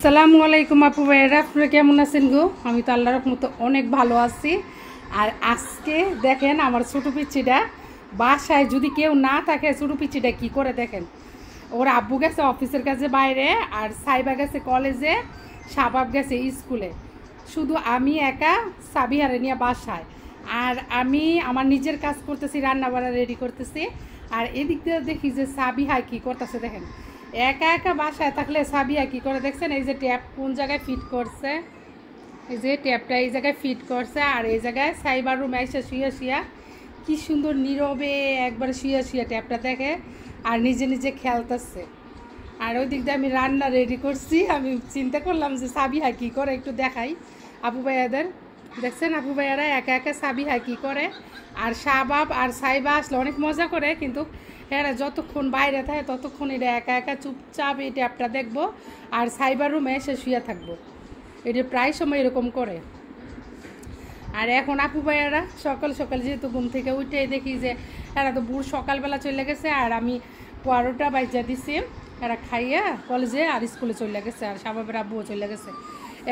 আসসালামু আলাইকুম আপু ভাইয়েরা, আপনারা কেমন আছেন গো? আমি তো আল্লাহর রহমতে অনেক ভালো আছি। আর আজকে দেখেন আমার ছোটো পিচ্চিটা বাসায় যদি কেউ না থাকে, ছোটো পিচ্চিটা কী করে দেখেন। ওর আব্বু গেছে অফিসের কাছে বাইরে, আর সাইবা গেছে কলেজে, শাবাব গেছে স্কুলে। শুধু আমি একা সাবিহারে নিয়ে বাসায়। আর আমি আমার নিজের কাজ করতেছি, রান্না বান্না রেডি করতেছি। আর এদিক দিয়ে দেখি যে সাবিহা কী করতেছে দেখেন। একা একা বাসায় থাকলে সাবিয়া কী করে দেখছেন, এই যে ট্যাপ কোন জায়গায় ফিট করছে, এই যে ট্যাপটা এই জায়গায় ফিট করছে, আর এই জায়গায় সাইবার রুমে এসে শুয়ে শুয়া কি সুন্দর নীরবে একবার শুয়ে শুয়ে ট্যাপটা দেখে আর নিজে নিজে খেলতেছে। আর ওই দিক দিয়ে আমি রান্না রেডি করছি। আমি চিন্তা করলাম যে সাবিহা কী করে একটু দেখাই আপু ভাইয়াদের। দেখছেন আপু ভাইয়ারা একা একা সাবিহা কী করে। আর শাবাব আর সাইবা আসলে অনেক মজা করে, কিন্তু এরা যতক্ষণ বাইরে থাকে ততক্ষণ এটা একা একা চুপচাপ এই ট্যাপটা দেখবো আর সাইবার রুমে এসে শুয়ে থাকবো। এটা প্রায় সময় এরকম করে। আর এখন আপু ভাইয়ারা সকাল সকাল যেহেতু ঘুম থেকে উঠে দেখি যে এরা তো বুড় সকালবেলা চলে গেছে, আর আমি 12টা বাজে দিছি, এরা খাইয়া কলেজে আর স্কুলে চলে গেছে, আর শাবাবের আব্বুও চলে গেছে।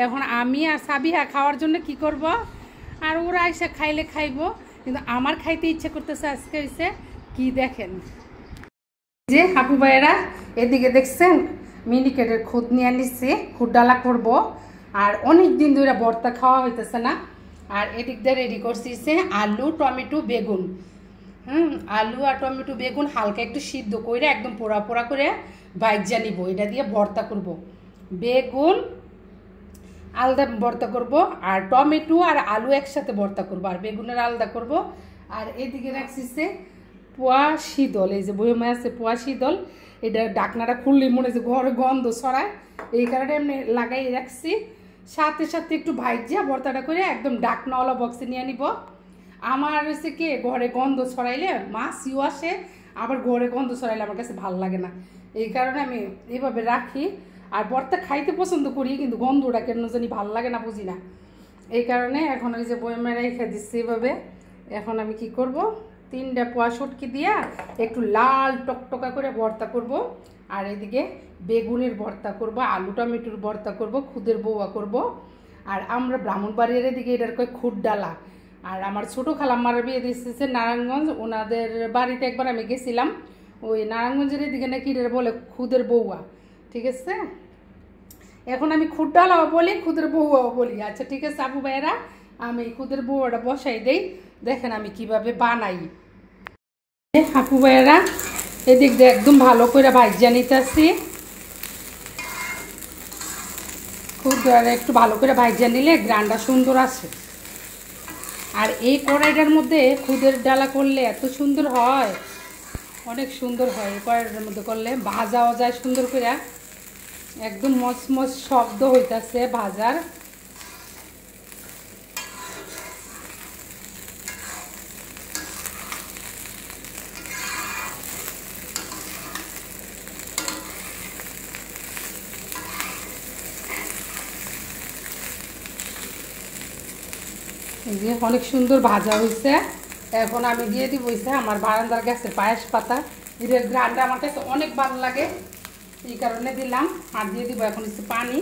এখন আমি আর সাবিহা খাওয়ার জন্য কি করব, আর ওরা এসে খাইলে খাইবো, কিন্তু আমার খাইতে ইচ্ছে করতেছে। আজকে হয়েছে কি দেখেন, যে আপু ভাইয়েরা এদিকে দেখছেন মিনিকেটের খুদ নিয়ে নিচ্ছে, খুদ ডালা করবো। আর অনেক দিন ধরে ভর্তা খাওয়া হইতেছে না। আর এদিক দিয়ে রেডি করছি আলু টমেটো বেগুন। আলু আর টমেটো বেগুন হালকা একটু সিদ্ধ করে একদম পোড়া পোড়া করে ভাইজা নিব, এটা দিয়ে ভর্তা করব। বেগুন আলাদা ভর্তা করব, আর টমেটো আর আলু একসাথে ভর্তা করব, আর বেগুনের আলাদা করব। আর এদিকে রাখছি পোয়া শীতল, এই যে বইমে আছে পোয়া শীতল, এটা ডাকনাটা খুললেই মনে হচ্ছে ঘরে গন্ধ ছড়ায়, এই কারণে এমনি লাগাই রাখছি। সাথে সাথে একটু ভাইজা ভর্তাটা করে একদম ডাকনাওয়ালা বক্সে নিয়ে নিব। আমার হচ্ছে কি ঘরে গন্ধ ছড়াইলে মাছিও আসে, আবার ঘরে গন্ধ ছড়াইলে আমার কাছে ভালো লাগে না, এই কারণে আমি এইভাবে রাখি। আর ভর্তা খাইতে পছন্দ করি, কিন্তু গন্ধটা কেন জানি ভালো লাগে না, বুঝি না, এই কারণে এখন ওই যে বইমে রেখে দিচ্ছি এইভাবে। এখন আমি কি করব, 3টা পোয়া শুটকি দিয়া একটু লাল টকটকা করে ভর্তা করব। আর এদিকে বেগুনের ভর্তা করব, আলু টমেটোর ভর্তা করব, খুদের বউয়া করব। আর আমরা ব্রাহ্মণবাড়িয়ার এদিকে এটার কয় খুদ ডালা। আর আমার ছোটো খালাম্মার বিয়ে দিচ্ছে নারায়ণগঞ্জ, ওনাদের বাড়িতে একবার আমি গেছিলাম, ওই নারায়ণগঞ্জের এদিকে নাকি এটা বলে খুদের বউয়া, ঠিক আছে। এখন আমি খুদ ডালাও বলি, খুদের বউয়াও বলি। আচ্ছা ঠিক আছে আপু ভাইয়েরা, আমি খুদের বউয়াটা বসাই দেই, দেখেন আমি কিভাবে বানাই। আপু ভাইয়েরা এদিক দিয়ে একদম ভালো করে ভাইজা নিতেছি, খুদ একটু ভালো করে ভাইজা নিলে গ্রানটা সুন্দর আসে। আর এই কড়াইটার মধ্যে খুদের ডালা করলে এত সুন্দর হয়, অনেক সুন্দর হয়। এই কড়াইটার মধ্যে করলে ভাজাও যায় সুন্দর করে, একদম মচমচ শব্দ হইতেছে ভাজার। এই যে অনেক সুন্দর ভাজা হয়েছে। এখন আমি দিয়ে দিব আমার বারান্দার গাছের পায়েস পাতা, এদের গ্রানটা আমার কাছে অনেক ভালো লাগে, এই কারণে দিলাম। আর দিয়ে দিব এখন একটু পানি।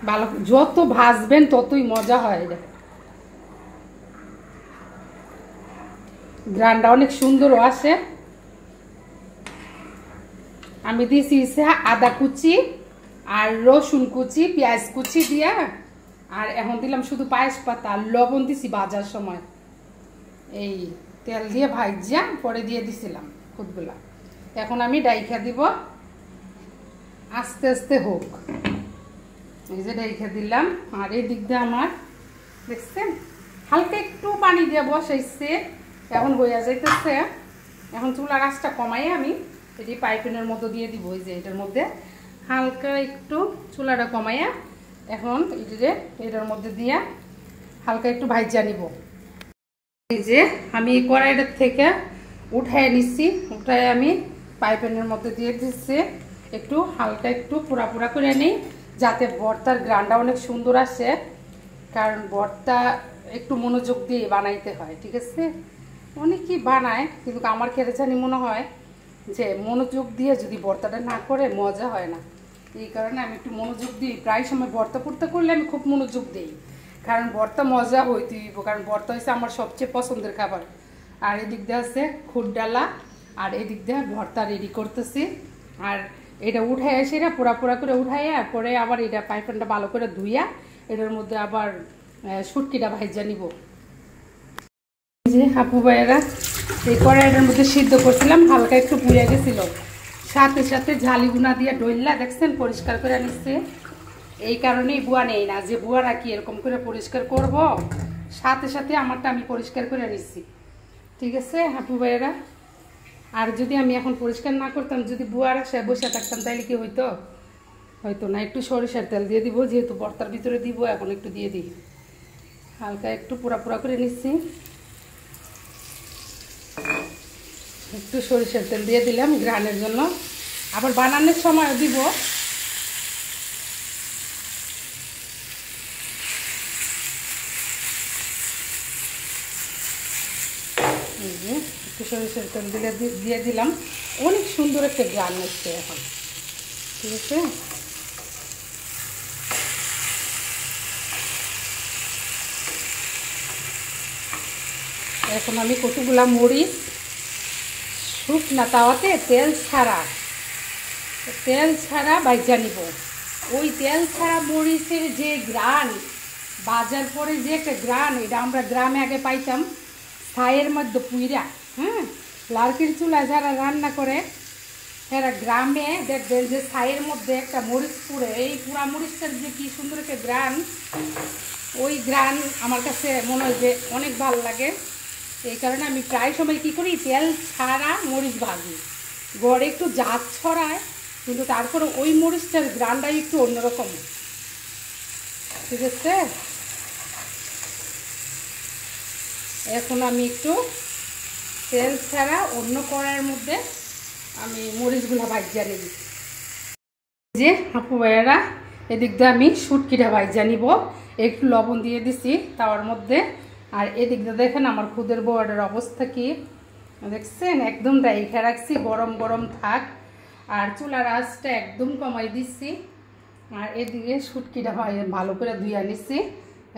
ভালো যত ভাজবেন ততই মজা হয়। এটা গ্রানটা অনেক সুন্দরও আসে। আমি দিয়েছি আদা কুচি আর রসুন কুচি, পেঁয়াজ কুচি দিয়া, আর এখন দিলাম শুধু পায়েস পাতা, আর লবণ দিছি ভাজার সময়, এই তেল দিয়ে ভাজা পরে দিয়ে দিছিলাম খুদগুলা। এখন আমি ডাইখা দিব, আস্তে আস্তে হোক। এই যে ডাইখা দিলাম। আর এই দিক দিয়ে আমার দেখছেন হালকা একটু পানি দিয়ে বসাইছে, এখন হইয়া যাইতেছে। এখন চুলার আঁচটা কমাই আমি এটি পাইপিনের মতো দিয়ে দিব, ওই যে এটার মধ্যে হালকা একটু চুলাটা কমাইয়া এখন এটার মধ্যে দিয়া হালকা একটু ভাইজা নিব। এই যে আমি কড়াইটার থেকে উঠায় নিচ্ছি, উঠায় আমি পাইপিনের মধ্যে দিয়ে দিচ্ছি, একটু হালকা একটু পোড়া পোড়া করে নিই, যাতে ভর্তার গ্রানটা অনেক সুন্দর আসে। কারণ ভর্তা একটু মনোযোগ দিয়ে বানাইতে হয়, ঠিক আছে? অনেকেই বানায়, কিন্তু আমার খেতে জানি মনে হয় যে মনোযোগ দিয়ে যদি ভর্তাটা না করে মজা হয় না। এই কারণে আমি একটু মনোযোগ দিই। প্রায় সময় ভর্তা ফুর্তা করলে আমি খুব মনোযোগ দিই, কারণ ভর্তা মজা হইতে দিব, কারণ ভর্তা হচ্ছে আমার সবচেয়ে পছন্দের খাবার। আর এদিক দিয়ে আছে খুদ ডালা, আর এদিক দিয়ে ভর্তা রেডি করতেছি। আর এটা উঠাই আসি, এটা পোড়া পোড়া করে উঠাইয়া পরে আবার এটা পাইপটা ভালো করে ধুইয়া এটার মধ্যে আবার শুটকিটা ভাইজা নিব। যে আপু ভাইয়েরা এই কড়াইটার মধ্যে সিদ্ধ করছিলাম, হালকা একটু পুড়ে গেছিল, সাথে সাথে ঝালি গুনা দিয়ে ডইলা দেখছেন পরিষ্কার করে নিচ্ছে। এই কারণেই বুয়া নেই না, যে বুয়া রাখি এরকম করে পরিষ্কার করব, সাথে সাথে আমারটা আমি পরিষ্কার করে নিচ্ছি, ঠিক আছে আপু ভাইয়েরা? আর যদি আমি এখন পরিষ্কার না করতাম, যদি বুয়ারা সে বসে থাকতাম, তাহলে কি হইতো? হয়তো না। একটু সরিষার তেল দিয়ে দিব, যেহেতু ভর্তার ভিতরে দিব, এখন একটু দিয়ে দিই। হালকা একটু পোড়া পোড়া করে নিচ্ছি, একটু সরিষার তেল দিয়ে দিলাম ঘ্রাণের জন্য, আবার বানানোর সময় দিব। একটু সরিষার তেল দিয়ে দিলাম, অনেক সুন্দর একটা ঘ্রাণ আসছে এখন, ঠিক আছে? এখন আমি কতগুলা মরিচ শুকনা তাওয়াতে তেল ছাড়া ভাজা নিব। ওই তেল ছাড়া মরিচের যে ঘ্রাণ, বাজার পরে যে একটা ঘ্রাণ, এটা আমরা গ্রামে আগে পাইতাম ছাইয়ের মধ্যে পুইরা। হ্যাঁ, লার্কির চুলা যারা রান্না করে এরা গ্রামে দেখবেন যে ছাইয়ের মধ্যে একটা মরিচ পুড়ে, এই পুরা মরিচটার যে কি সুন্দর একটা ঘ্রাণ, ওই ঘ্রাণ আমার কাছে মনে হয় যে অনেক ভালো লাগে। এই কারণে আমি প্রায় সময় কী করি, তেল ছাড়া মরিচ ভাজি। গড়ে একটু জাত ছড়ায়, কিন্তু তারপরে ওই মরিচটার ঘ্রাণটাই একটু অন্যরকম, ঠিক আছে? এখন আমি একটু তেল ছাড়া অন্য কড়াইয়ের মধ্যে আমি মরিচগুলো ভাজিয়ে নিব। যে আপু ভাইয়েরা, এদিক দিয়ে আমি শুটকিটা ভাজিয়ে নিব, একটু লবণ দিয়ে দিছি তাওয়ার মধ্যে। আর এদিক দিয়ে দেখেন আমার খুদের বড়ার অবস্থা কি দেখছেন, একদম রাইখা রাখছি, গরম গরম থাক। আর চুলার আঁচটা একদম কমাই দিচ্ছি। আর এদিকে শুটকিটা ভালো করে ধুয়ে নিচ্ছি,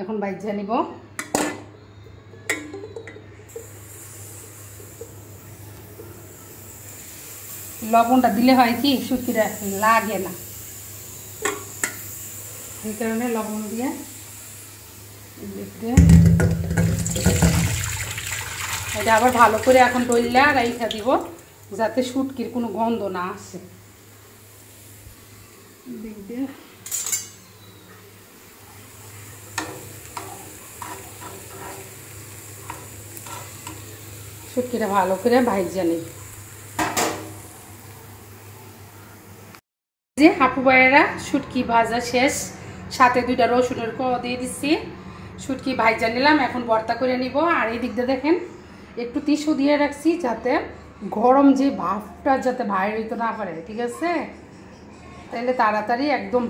এখন ভাজিয়ে নিব। লবণটা দিলে হয় কি, শুটকিটা লাগে না, এই কারণে লবণ দিয়ে এটা আবার ভালো করে এখন ডইলা রাইখা দিব, যাতে শুটকির কোনো গন্ধ না আসে। শুটকিটা ভালো করে ভাইজা নেই। যে আপু ভাইয়েরা, শুটকি ভাজা শেষ, সাথে 2টা রসুনের কোয়া দিয়ে দিচ্ছি, শুটকি ভাজা নিলাম, এখন ভর্তা করে নিব। আর এই দিক দিয়ে দেখেন একটু টিস্যু দিয়ে রাখছি, যাতে গরম যে ভাপটা যাতে বাইরে হইতে না পারে, ঠিক আছে? তাহলে তাড়াতাড়ি একদম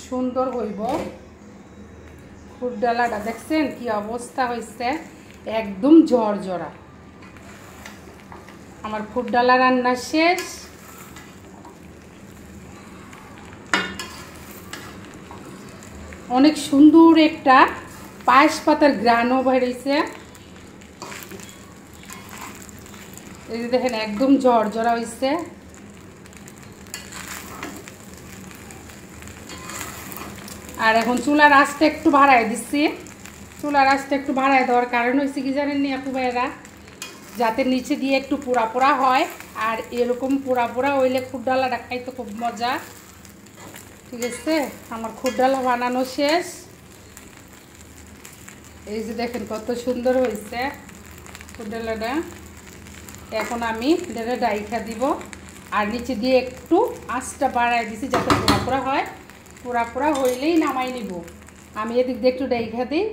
সুন্দর হইব। খুদ ডালাটা দেখছেন কি অবস্থা হয়েছে, একদম ঝরঝরা। আমার খুদ ডালা রান্না শেষ। অনেক সুন্দর একটা পায়েস পাতার ঘ্রাণও বেরিয়েছে, এই যে দেখেন একদম ঝরঝরা হয়েছে। আর এখন চুলার আঁচটা একটু বাড়ায় দিচ্ছি। চুলার আঁচটা একটু বাড়ায় দেওয়ার কারণ হয়েছে কি জানেননি আপু ভাইয়েরা, যাতে নিচে দিয়ে একটু পোড়া পোড়া হয়। আর এরকম পোড়া পোড়া হইলে খুদ ডালাটা খাইতে খুব মজা, ঠিক আছে? আমার খুদ ডালা বানানো শেষ, এই যে দেখেন কত সুন্দর হয়েছে খুদ ডালাটা। এখন আমি এটা ডাইখা দিব, আর নিচে দিয়ে একটু আঁচটা বাড়ায় দিছি যাতে পোড়া পোড়া হয়। পোড়া পোড়া হইলেই নামাই নিব। আমি এদিক দিয়ে একটু ডাইখা দিই,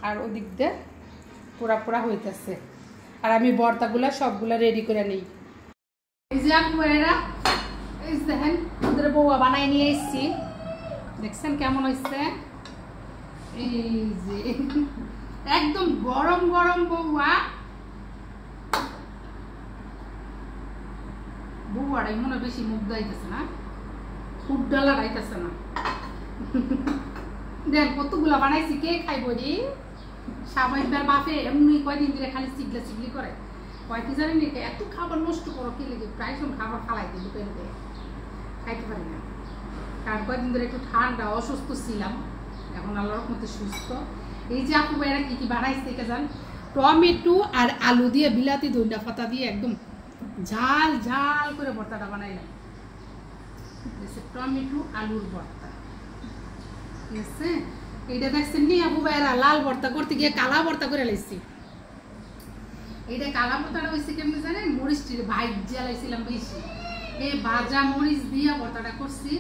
আর ওদিক দিয়ে পোড়া পোড়া হইতেছে। আর আমি ভর্তাগুলা সবগুলা রেডি করে নিই। এই যে আপনারা এই দেখেন ওদের বউয়া বানাই নিয়ে এসেছি, দেখছেন কেমন হয়েছে। এই যে একদম গরম গরম বউয়া, বউয়াটাই মনে বেশি মুখ দাইতেছে না, ফুট ডালা রাইতেছে না। দেখ কতগুলা বানাইছি, কে খাইব রে? স্বাভাবিকবার বাপে এমনি কয়দিন ধরে খালি চিগলা চিগলি করে, কয় কি জানি নাকি এত খাবার নষ্ট করো কি লেগে, প্রায় সময় খাবার ফালাই দিই দোকানে, খাইতে পারি না। কারণ কয়েকদিন ধরে একটু ঠান্ডা অসুস্থ ছিলাম, এখন আল্লাহর রহমতে সুস্থ। এই যে আপু ভাইরা কি কি বানাইছে কে জান, টমেটো আর আলু দিয়ে বিলাতি ধনিয়া পাতা দিয়ে একদম ঝাল ঝাল করে ভর্তাটা বানাইলাম। টমেটো আলুর ভর্তা, ঠিক আছে। এইটা দেখছেন নি আপু ভাইরা, লাল ভর্তা করতে গিয়ে কালা ভর্তা করে লাইছি। এইটা কালা ভর্তাটা হয়েছে কেমনি জানেন, মরিচটির ভাইট জ্বালাইছিলাম বেশি, এই ভাজা মরিচ দিয়ে ভর্তাটা করছি।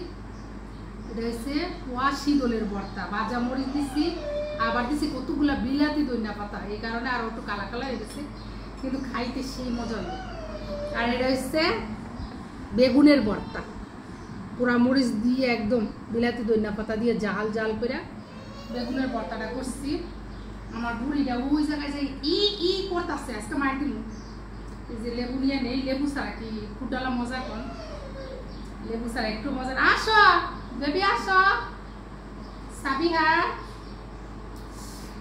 এটা হচ্ছে পোয়া শীতলের ভর্তা, ভাজা মরিচ দিছি, আবার দিছি কতগুলা বিলাতি ধনিয়া পাতা, এই কারণে আরো একটু কালা কালা হয়ে গেছে, কিন্তু খাইতে সেই মজা লাগে। আর এটা হচ্ছে বেগুনের ভর্তা, পোড়া মরিচ দিয়ে একদম বিলাতি ধনিয়া পাতা দিয়ে জাল জাল করে বেগুনের ভর্তাটা করছি। আমার বুড়িটা ওই জায়গায় যাই ই ই করতেছে, আজকে মার দিন। এই যে লেবু নিয়ে নেই, লেবু ছাড়া কি ফুটালা মজা কর, লেবু ছাড়া একটু মজা। আসো বেবি আসো, সাবিহা।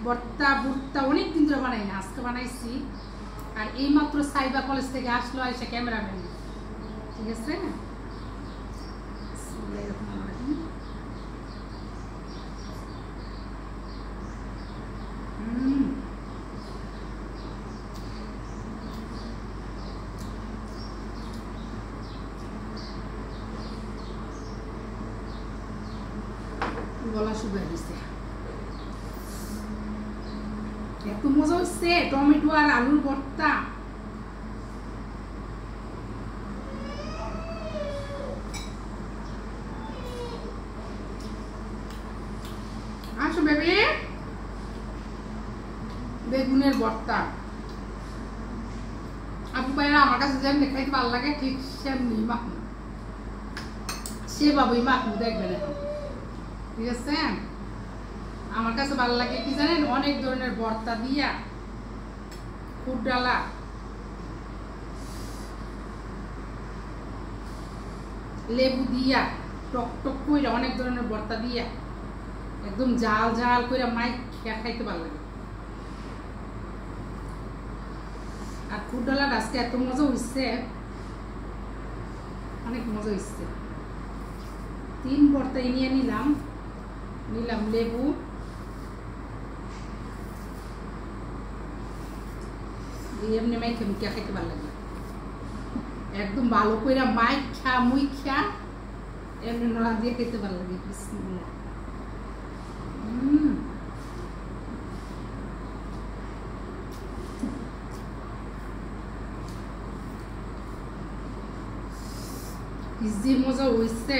ভর্তা ভর্তা অনেকদিন ধরে বানাই না, আজকে বানাইছি। আর এইমাত্র সাইবা কলেজ থেকে আসলো, এসে ক্যামেরাম্যান, ঠিক আছে। গলা শুকিয়ে দিচ্ছে, এত মজা হচ্ছে টমেটো আর আলুর ভর্তা। আসো বেবি, বেগুনের ভর্তা আপু ভাইরা আমার কাছে যেমনি খাইতে ভালো লাগে, ঠিক সেমনি মাখমু, সেভাবেই মাখমু, দেখবেন এখন, ঠিক আছে। আমার কাছে ভালো লাগে কি জানেন, অনেক ধরনের ভর্তা দিয়া, ফুট ডালা, লেবু দিয়া, টক টক করে অনেক ধরনের ভর্তা দিয়া একদম জাল জাল করে মাইক খাইতে ভালো লাগে। আর ফুট ডালার আজকে এত মজা হয়েছে, অনেক মজা হয়েছে। 3 ভর্তা নিয়ে নিলাম লেবু, এমনি মাইখা মুখে খাইতে ভালো লাগে, একদম ভালো করে মাইখা মুইখা এমনি নড়া দিয়ে খেতে ভালো লাগে। বিসমিল্লাহ। যে মজা হয়েছে,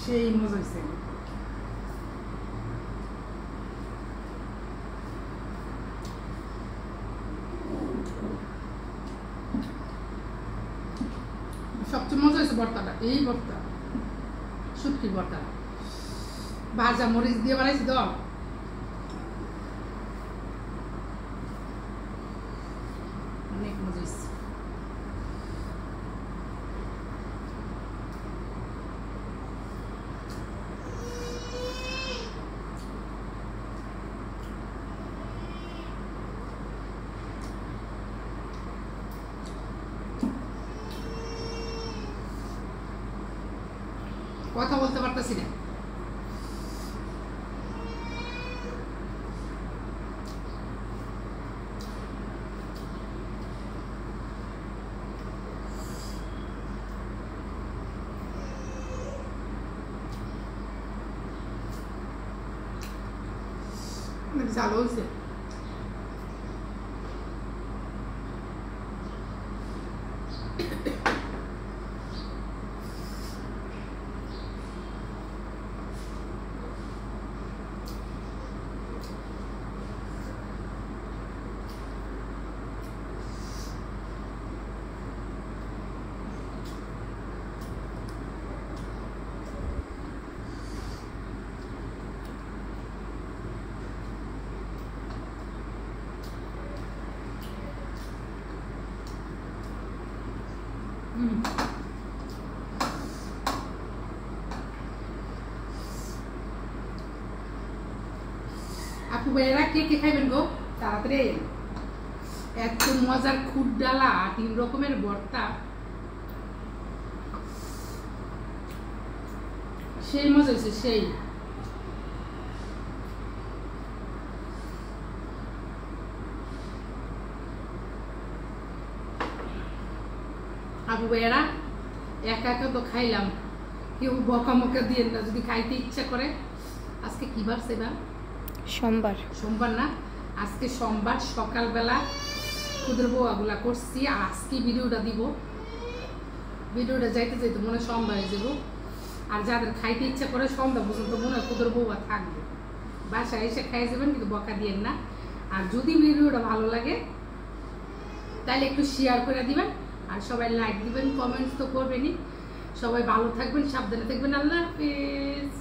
সেই মজা হয়েছে। সবচেয়ে মজা হয়েছে ভর্তাটা, এই ভর্তা, শুটকির ভর্তা, ভাজা মরিচ দিয়ে বানাইছি তো, অনেক মজা হয়েছে। কথা বলতে পারতেছি না, ঝাল হয়েছে। আপু ভাইয়েরা কে কে খাইবেন গো তাড়াতাড়ি। এত মজার খুদ ডালা 3 রকমের ভর্তা, সেই মজা হয়েছে সেই। আপু ভাইয়েরা একা একা তো খাইলাম, কেউ বকামকা দিয়ে না, যদি খাইতে ইচ্ছা করে। আজকে কি বার সেবা? সোমবার। সোমবার না, আজকে সোমবার সকালবেলা খুদের বউগুলা করছি। আজকে ভিডিওটা দিব, ভিডিওটা যাইতে যাইতে মনে হয় সোমবারে যাবো। আর যাদের খাইতে ইচ্ছা করে সন্ধ্যা পর্যন্ত মনে হয় খুদের বউয়া থাকবে, বাসায় এসে খাই যাবেন, কিন্তু বকা দিয়েন না। আর যদি ভিডিওটা ভালো লাগে তাহলে একটু শেয়ার করে দিবেন, আর সবাই লাইক দিবেন, কমেন্টস তো করবেনই। সবাই ভালো থাকবেন, সাবধানে থাকবেন। আল্লাহ হাফেজ।